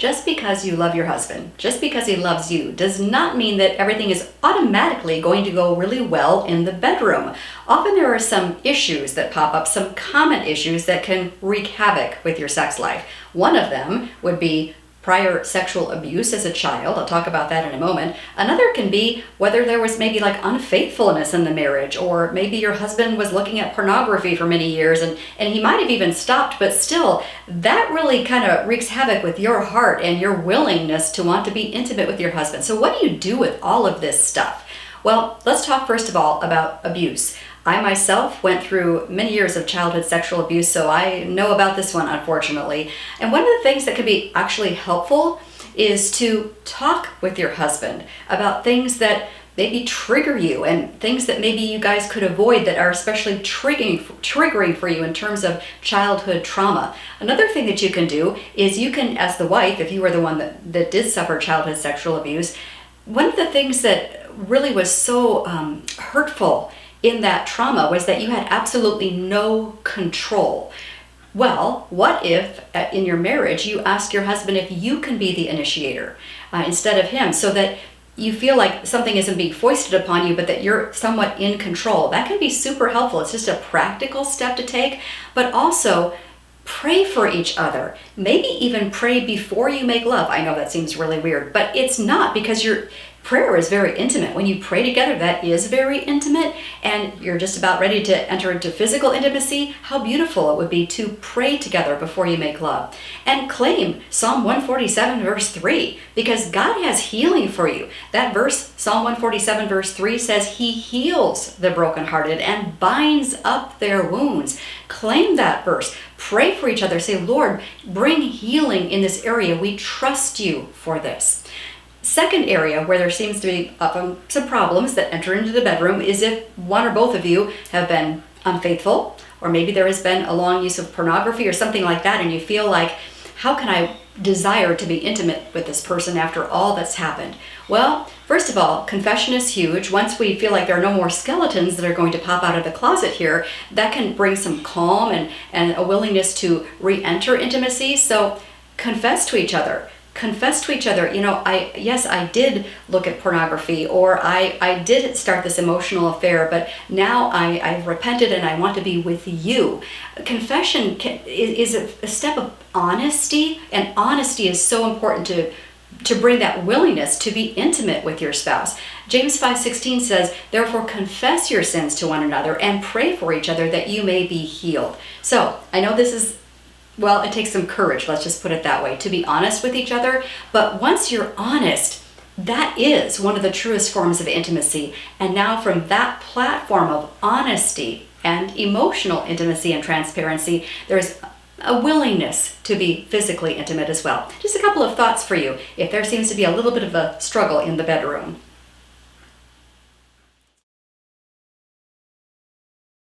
Just because you love your husband, just because he loves you, does not mean that everything is automatically going to go really well in the bedroom. Often there are some issues that pop up, some common issues that can wreak havoc with your sex life. One of them would be prior sexual abuse as a child. I'll talk about that in a moment. Another can be whether there was maybe like unfaithfulness in the marriage, or maybe your husband was looking at pornography for many years and he might have even stopped, but still that really kind of wreaks havoc with your heart and your willingness to want to be intimate with your husband. So what do you do with all of this stuff? Well, let's talk first of all about abuse. I myself went through many years of childhood sexual abuse, so I know about this one, unfortunately. And one of the things that could be actually helpful is to talk with your husband about things that maybe trigger you and things that maybe you guys could avoid that are especially triggering for you in terms of childhood trauma. Another thing that you can do is you can, as the wife, if you were the one that did suffer childhood sexual abuse, one of the things that really was so hurtful in that trauma was that you had absolutely no control. Well, what if in your marriage you ask your husband if you can be the initiator instead of him, so that you feel like something isn't being foisted upon you, but that you're somewhat in control? That can be super helpful. It's just a practical step to take, but also pray for each other. Maybe even pray before you make love. I know that seems really weird, but it's not, because your prayer is very intimate. When you pray together, that is very intimate, and you're just about ready to enter into physical intimacy. How beautiful it would be to pray together before you make love. And claim Psalm 147 verse 3, because God has healing for you. That verse, Psalm 147 verse 3, says he heals the brokenhearted and binds up their wounds. Claim that verse. Pray for each other. Say, Lord, bring healing in this area. We trust you for this. Second area where there seems to be some problems that enter into the bedroom is if one or both of you have been unfaithful, or maybe there has been a long use of pornography or something like that, and you feel like, how can I desire to be intimate with this person after all that's happened? Well, first of all, confession is huge. Once we feel like there are no more skeletons that are going to pop out of the closet here, that can bring some calm and a willingness to re-enter intimacy. So confess to each other. Confess to each other, I did look at pornography, or I did start this emotional affair, but now I've repented and I want to be with you. Confession is a step of honesty, and honesty is so important to bring that willingness to be intimate with your spouse. James 5:16 says, therefore confess your sins to one another and pray for each other that you may be healed. So I know this is, well, it takes some courage, let's just put it that way, to be honest with each other. But once you're honest, that is one of the truest forms of intimacy. And now from that platform of honesty and emotional intimacy and transparency, there's a willingness to be physically intimate as well. Just a couple of thoughts for you if there seems to be a little bit of a struggle in the bedroom.